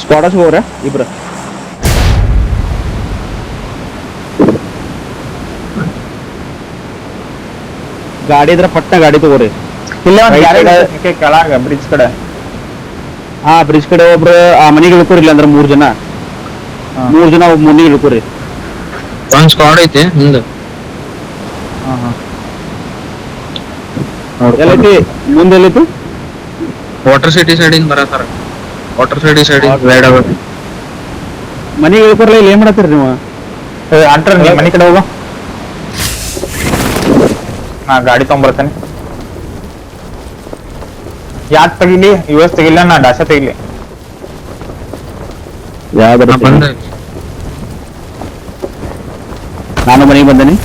ಸ್ಕ್ವಾಡಸ್ ಹೋಗ್ರ ಇಬ್ರು ಗಾಡಿ ಇದ್ರ ಪಟ್ಟ ಗಾಡಿ ತಗೋರಿ ಇಲ್ಲ ಕೆಳಗ ಬ್ರಿಡ್ಜ್ ಕಡೆ. ಹಾ ಬ್ರಿಡ್ಜ್ ಕಡೆ ಒಬ್ರು ಆ ಮನೆಗೆ ಇಳ್ಕೋರಿ ಇಲ್ಲ ಅಂದ್ರೆ 3 ಜನ ಒಬ್ಬ ಮನೆಗೆ ಇಳ್ಕೋರಿ. ಒಂದ್ ಸ್ಕ್ವಾಡ್ ಐತಿ ಹಿಂದ. ಎಲ್ಲೈತಿ ಮುಂದೆ ಎಲ್ಲೈತಿ ವಾಟರ್ ಸಿಟಿ ಸೈಡಿಂದ ಬರತಾರ. ವಾಟರ್ ಸಿಟಿ ಸೈಡಿಂದ ರೈಡ್ ಆಗ ಮನೆಗೆ ಇಳ್ಕೋರ್ಲ ಇಲ್ಲಿ ಏನ್ ಮಾಡತ್ತೀರಿ ನೀವು? ಅಂಟ್ರ ನೀ ಮನೆ ಕಡೆ ಹೋಗು, ನಾ ಗಾಡಿ ತಗೊಂಡ್ಬರ್ತೇನೆ. ಯಾಕೆ ತೆಗಿಲಿ? US ತೆಗಿಲ್ಲ, ನಾ ಡಾಸಾ ತೆಗಿಲಿ. ಬಂದ ನಾನು ಮನೆಗೆ ಬಂದೇನಿ.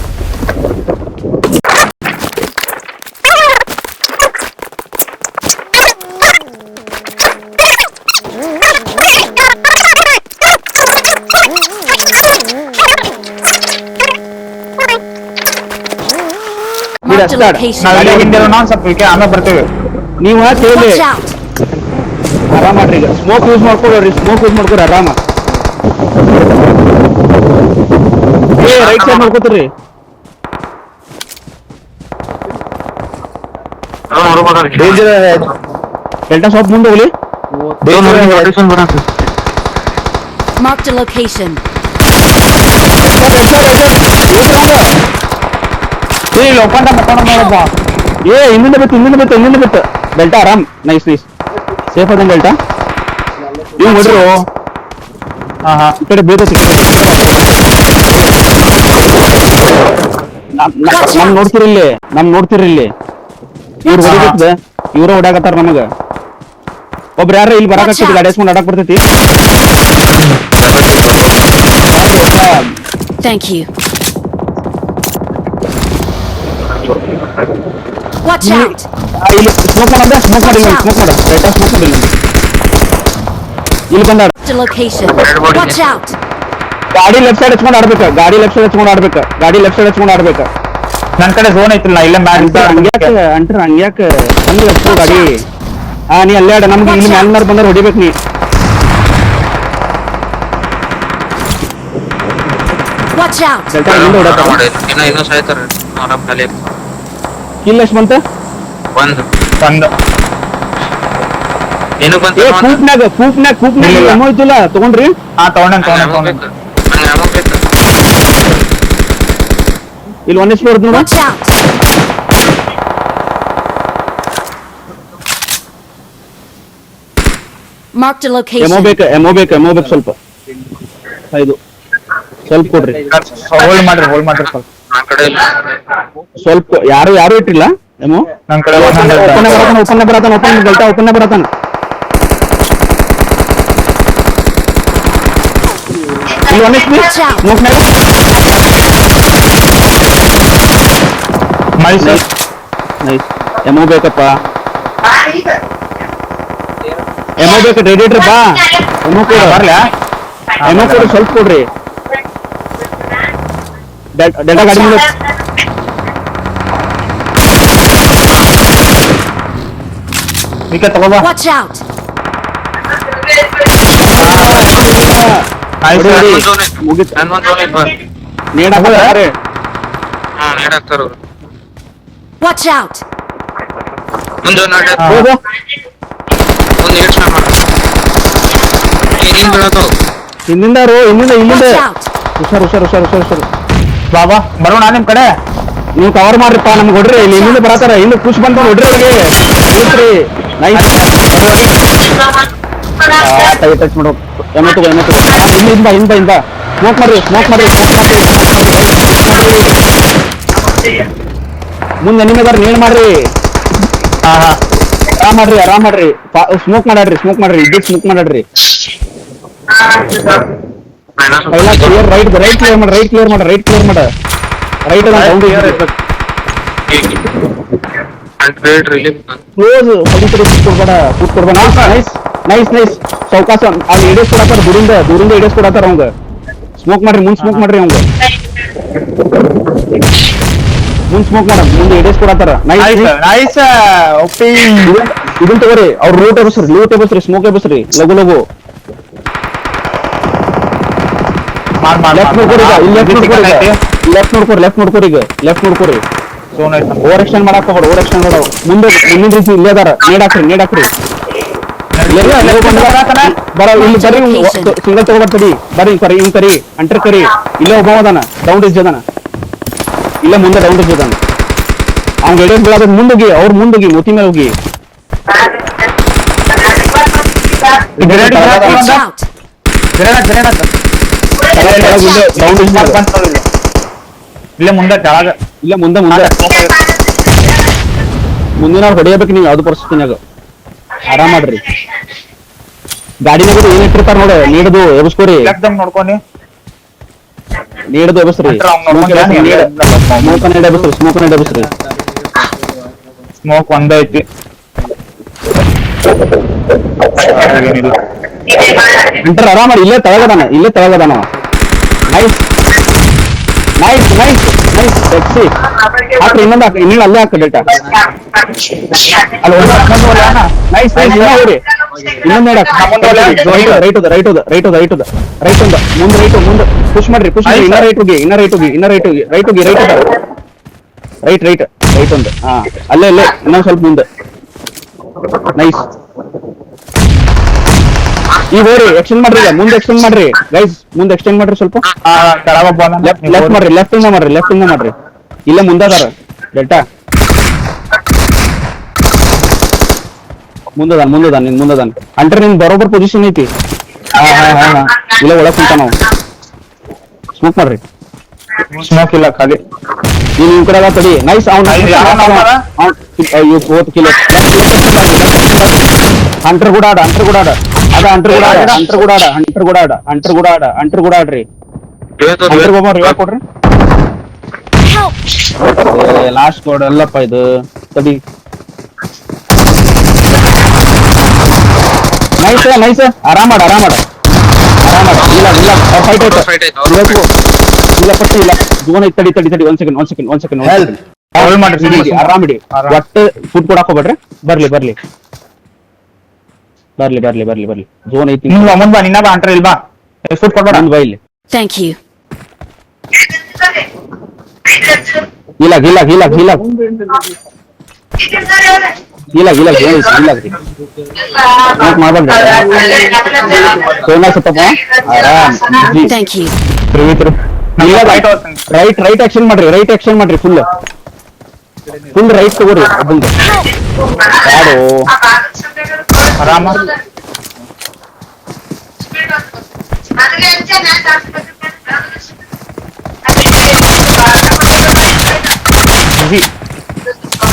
ನಾವ್ ಸ್ವಲ್ಪ ಆಮೇಲೆ ಬರ್ತೇವೆ. ನೀವು ಕೇಳಿ ಆರಾಮ ಮಾಡ್ರಿ. ಈಗ ಸ್ಮೋಕ್ ಯೂಸ್ ಮಾಡ್ಕೊಳ್ರಿ, ಸ್ಮೋಕ್ ಯೂಸ್ ಮಾಡ್ಕೊರಿ ಆರಾಮ. ರೈಟ್ ಸೈಡ್ ಮಾಡ್ಕೋತೀರಿ. ಡೆಲ್ಟಾ ಶಾಪ್ ಮುಂದೆ ಹೋಗ್ಲಿ. Marked a location. ಹಿಂದಿಂದ ಬಿತ್ತು ಡೆಲ್ಟಾ ಆರಾಮ್. ನೈಸ್ ಸೇಫ್ ಅದ ಡೆಲ್ಟಾ. ನೀವು ನೋಡ್ರು ಈ ಕಡೆ ಬೀದತಿ ನಮ್ ನೋಡ್ತಿರಿ ಇಲ್ಲಿ ಇವ್ರು ಹೊಡಿಬೇಕದ. ಇವ್ರ ಹೊಡ್ಯಾಕತ್ತಾರ ನಮಗ. ಒಬ್ರು ಯಾರ ಇಲ್ಲಿ ಬರಾಕತ್ತಿ ಗಾಡಿ ಹಸ್ಕೊಂಡ್ ಆಡಕ್ ಬರ್ತೈತಿ. Thank you. Watch out. ಇಲ್ಲಿ ಸ್ಮೋಕ್ ಮಾಡಿ ರೈಟ್ ಸ್ಮೋಕ್ ಮಾಡಿ ಇಲ್ಲಿ ಬಂದ. The location. Watch out. ಗಾಡಿ ಲೆಫ್ಟ್ ಸೈಡ್ ಹಚ್ಕೊಂಡು ಆಡ್ಬೇಕ. ನನ್ ಕಡೆ ಝೋನ್ ಐತಿಲ್ಲ, ಇಲ್ಲೇ ಹಂಗ್ಯಾಕ ಹಂಗ ಹಚ್ಕೊ ಗಾಡಿ. ನೀ ಅಲ್ಲೇ ಆಡ. ನಮ್ಗೆ ಇಲ್ಲಿ ಮ್ಯಾಲ್ನಾರ್ ಬಂದ್ರೆ ಹೊಡಿಬೇಕು ನೀ. Watch out. ಇಲ್ಲ ಎಷ್ಟು ಬಂತ? ಕೂಪ್ನಾಗ ಎಮೋ ಐತಿಲ್ಲ ತಗೊಂಡ್ರಿ? ತಗೊಂಡ ಇಲ್ಲಿ 1 HP ಹೊಡೆದ್ ನೋಡ. Watch out. Marked a location. Emo ಬೇಕು ಸ್ವಲ್ಪ. ಇದು ಸ್ವಲ್ಪ ಕೊಡ್ರಿ. ಹೋಲ್ಡ್ ಮಾಡ್ರಿ ಸ್ವಲ್ಪ. ಯಾರು ಇಟ್ಟಿಲ್ಲ ಎಮೋ. ನನ್ ಕಡೆ ಓಪನ್ ಬರತಾನ. ಇಲ್ಲಿ 1 HP ಸ್ಮೋಕ್ನಾಗ. ನೈಸ್. ಎಮೋ ಬೇಕಪ್ಪ. ಎಮೋ ಬೇಕು. ರೇಡಿಯೇಟರ್ ಬಾ. ಎಮೋ ಕೊಡ್ರಿ ಸ್ವಲ್ಪ ಕೊಡ್ರಿ. ಡೆಲ್ಟಾ ಗಾಡಿ ಮುಂದೆ. ತಗೋಬಾ. Watch out. Watch out. ಹಿಂದಿಂದ Watch out. ಹುಷಾರು. ಬಾಬಾ ಬರೋಣ ನಿಮ್ ಕಡೆ. ನೀವು ಕವರ್ ಮಾಡ್ರಿಪ್ಪ. ನಮ್ಗೆ ಹೊಡ್ರಿ. ಇಲ್ಲಿ ಹಿಂದಿಂದ ಬರತಾರ. ಇಲ್ಲಿ ಖುಷಿ ಬಂತ ಹೊಡ್ರಿ ಅವ್ರಿಗೆ. ಟಚ್ ಮಾಡೋ ಎಮೋ ತಗೋ. ಹಿಂದ ಸ್ಮೋಕ್ ಮಾಡ್ರಿ. ಮುಂದೆ ನಿಮಗಾರ ನೇಣ್ ಮಾಡ್ರಿ. ಆರಾಮ್ ಮಾಡ್ರಿ. ಸ್ಮೋಕ್ ಮಾಡಾಡ್ರಿ. ಇದ್ದಿದ್ ಸ್ಮೋಕ್ ಮಾಡಾಡ್ರಿ. ರೈಟ್ ಕ್ಲಿಯರ್ ಮಾಡ. Right close. ಕೂತ್ಕೊಡ್ಬೇಡ. ನೈಸ್. ಚೌಕಾಸ ಅಲ್ಲಿ ಇಡೇಸ್ ಕೊಡತ್ತಾರ. ದೂರಿಂದ ಇಡೇಸ್ ಕೊಡತ್ತಾರ. ಅವಂಗ ಸ್ಮೋಕ್ ಮಾಡ್ರಿ. ಮುಂದ್ ಸ್ಮೋಕ್ ಮಾಡ್ರಿ. ಅವಂಗ ಮುಂದ್ ಸ್ಮೋಕ್ ಮಾಡ ಮುಂದೆ ಎಡೇಸ್ ಕೊಡತ್ತಾರ ನೈಸ್ ನೈಸ್ ಒಪ್ಪಿ ಇದನ್ ತಗೋರಿ ಅವ್ರ ಲೂಟ್ ಎಬಸ್ರಿ ಸ್ಮೋಕ್ ಎಬಸ್ರಿ ಲಗು ಲಗು ಲೆಫ್ಟ್ ನೋಡ್ಕೊರಿ ಲೆಫ್ಟ್ ನೋಡ್ಕೊರಿ ಝೋನ್ ಐತೆ ಓವರ್ ಎಕ್ಸ್ಟೆಂಡ್ ಮಾಡಕ್ ಹೋಗ್ಬೇಡ ಓವರ್ ಎಕ್ಸ್ಟೆಂಡ್ ಮಾಡೋ ಮುಂದೆ ಮುಂದಿನ ರೀತಿ ಇಲ್ಲೇ ಅದಾರ ನೇಡ್ ಹಾಕ್ರಿ ಬರ ಇಲ್ಲಿ ಬರ್ರಿ ಸಿಂಗಲ್ ತಗೋಬರ್ತಡಿ ಬರ್ರಿ ಕರಿ ಹಿಂಗ್ ಕರಿ ಅಂಟರ್ ಕರಿ ಇಲ್ಲೇ ಒಬ್ಬ ಅದಾನ ಡೌನ್ ರಿಜ್ ಅದಾನ ಇಲ್ಲೇ ಮುಂದೆ ಡೌನ್ ರಿಜ್ ಅದಾನ ಅವ್ನ ಎಡೆ ಬೀಳೋದ್ ಮುಂದೋಗಿ ಅವ್ರ ಮುಂದೋಗಿ ಮೂತಿ ಮೇಲೆ ಹೋಗಿ Watch out! ಡೌನ್ ರಿಜ್ ಇಲ್ಲೇ ಮುಂದೆ ಕೆಳಗ ಇಲ್ಲೇ ಮುಂದೆ ಮುಂದಿನ ಹೊಡೆಯಬೇಕು ನೀವು ಯಾವ್ದು ಪರಿಸ್ಥಿತಿನಾಗ ಆರಾಮ್ ಮಾಡ್ರಿ ಗಾಡಿನಾಗ ಏನ್ ಇಟ್ಟಿರ್ತಾರ ನೋಡ ನೀಡದು ಎಬಸ್ಕೋರಿ ಲೆಫ್ಟ್ ನೋಡ್ಕೊನಿ ನೀಡದು ಎಬಸ್ರಿ ಸ್ಮೋಕ್ ನೆಡ್ ಎಬಸ್ರಿ ಸ್ಮೋಕ್ ಒಂದ ಐತಿ ಏನಿಲ್ಲ ಇಂಟರ್ ಆರಾಮ್ ಮಾಡಿ ಇಲ್ಲೇ ತಳಗದಾನ nice nice nice nice sexy ಹಾಕ್ರಿ ಇನ್ನೊಂದು ಹಾಕಿ ಇನ್ನೊಂದು ಅಲ್ಲೇ ಹಾಕ ಡೇಟಾ ಅಲ್ಲಿ ನೈಸ್ ನೈಸ್ ಇನ್ನೂ ಹೋಗ್ರಿ ಇನ್ನೊಂದು ರೈಟ್ ಒಂದು ಮುಂದೆ ಪುಷ್ ಮಾಡ್ರಿ ಇನ್ನ ರೈಟ್ ಹೋಗಿ ರೈಟ್ ಒಂದು ಹಾ ಅಲ್ಲೇ ಇನ್ನೊಂದ್ ಸ್ವಲ್ಪ ಮುಂದೆ ನೈಸ್ ಈಗ ಹೋಗ್ರಿ ಎಕ್ಸ್ಟೆಂಡ್ ಮಾಡ್ರಿ ಈಗ ಮುಂದೆ ಎಕ್ಸ್ಟೆಂಡ್ ಮಾಡ್ರಿ ಗೈಸ್ ಮುಂದೆ ಎಕ್ಸ್ಟೆಂಡ್ ಮಾಡ್ರಿ ಸ್ವಲ್ಪ ಕೆಳಗ ಲೆಫ್ಟ್ ಮಾಡ್ರಿ ಲೆಫ್ಟ್ ಇಂದ ಮಾಡ್ರಿ ಇಲ್ಲೇ ಮುಂದೆ ಅದಾರ ಡೆಲ್ಟಾ ಮುಂದದಾನ ಅಂಟ್ರೆ ನಿನ್ ಬರೋಬರ್ ಪೊಸಿಷನ್ ಐತಿ ಇಲ್ಲ ಒಳಗ್ ಕುಂತ ನಾವು ಸ್ಮೋಕ್ ಮಾಡ್ರಿ ಸ್ಮೋಕ್ ಇಲ್ಲ ಖಾಲಿ ನೀನ್ ನಿಮ್ ಕಡೆ ತಡಿ ನೈಸ್ ಅಂಟರ್ ಕೂಡ ಆಡ ಅದ ಅಂಟರ್ ಕೂಡ ಆಡ್ರಿ ರಿವಾರ್ಡ್ ಕೊಡ್ರಿ Help! ಲಾಸ್ಟ್ ಕೋಡ್ ಅಲ್ಲಪ್ಪ ಇದು ತಡಿ ನೈಸ್ ಆರಾಮ ಮಾಡ ಇಲ್ಲ ಫೈಟ್ ಆಯ್ತು ಇಲ್ಲ ಫಸ್ಟ್ ಇಲ್ಲ ಜೋನ್ ಐತಿ ತಡಿ ಒಂದ್ ಸೆಕೆಂಡ್ ಹೋಲ್ಡ್ ಮಾಡ್ರಿ ಆರಾಮಿಡಿ ಒಟ್ಟು ಫುಡ್ ಕೊಡಾಕ್ ಹೋಗ್ಬೇಡ್ರಿ ಬರ್ಲಿ ಜೋನ್ ಐತಿ ಮುಂದ್ ಬಾ ನಿನ್ನ ಬಾ ಅಂಟ್ರ ಇಲ್ ಬಾ ಫುಡ್ ಕೊಡ್ಬೇಡ ಬಾ ಇಲ್ಲಿ Thank you. ಇಲ್ಲ ಮಾಡ್ಬಾರ್ದು ಸೋನಾ ಸತ್ತಪ್ಪ ಆರಾಮ್ Thank you. ರೈಟ್ ಆಕ್ಷನ್ ಮಾಡ್ರಿ ಫುಲ್ ರೈಟ್ ತಗೋರಿ ಅದೊಂದು ಯಾರು ಆರಾಮ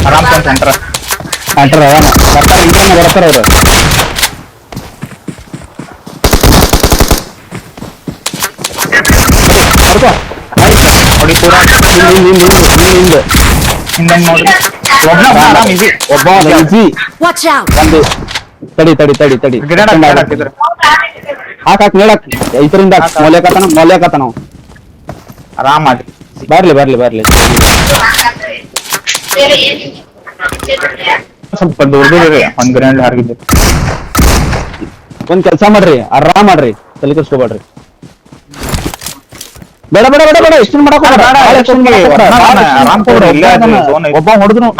ಆರಾಮ್ ಸೆಂಟರ್ ಆರಾಮ ಬರ್ತಾರ ಅವ್ರು ನೋಡಿ ಪೂರ ಹಿಂದೆ ಹಿಂದೆ ನೋಡ್ರಿ ಒಬ್ಬ ಆರಾಮ್ ಈಸಿ ಒಬ್ಬ ಈಸಿ Watch out! ಒಂದು ತಡಿ ಗಿಡ ಹಾಕಿದ್ರು ಹಾಕ್ ನೀಡಕ್ ಇದರಿಂದ ಮೊಲೆಕತನ ಆರಾಮ್ ಮಾಡಿ ಬರ್ಲಿ ಸ್ವಲ್ಪ ದೂರ ಒಂದ್ ಗ್ರ್ಯಾಂಡ್ ಹಾರಿದ್ದು ಒಂದ್ ಕೆಲ್ಸ ಮಾಡ್ರಿ ಆರಾಮ್ ಮಾಡ್ರಿ ತಲೆ ಕೆಡ್ಸ್ಕೊಬೇಡ್ರಿ ಬೇಡ ಎಕ್ಸ್ಟೆಂಡ್ ಮಾಡಕ್ ಆರಾಮ್ ಕೊಡ್ರಿ ಇಲ್ಲೇ ಅದ್ರಿ zone ಐತಿ. ಒಬ್ಬ ಹೊಡೆದ್ರು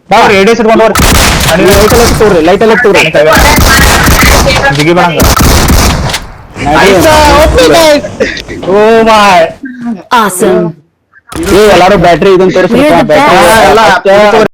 ಬಾ ರೇಡಿಯಸ್ ಇಟ್ಕೊಂಡು ಹೋಗ್ರಿ ಲೈಟ್ ಎಲ್ಲ ತಗೋರಿ ಜಿಗಿ ಬರಂಗ ಓ ಮಾಯ್ Awesome. ಎಲ್ಲಾರು ಬ್ಯಾಟ್ರಿ ಇದನ್ನ We're the best. ತೋರಿಸ್ರಿ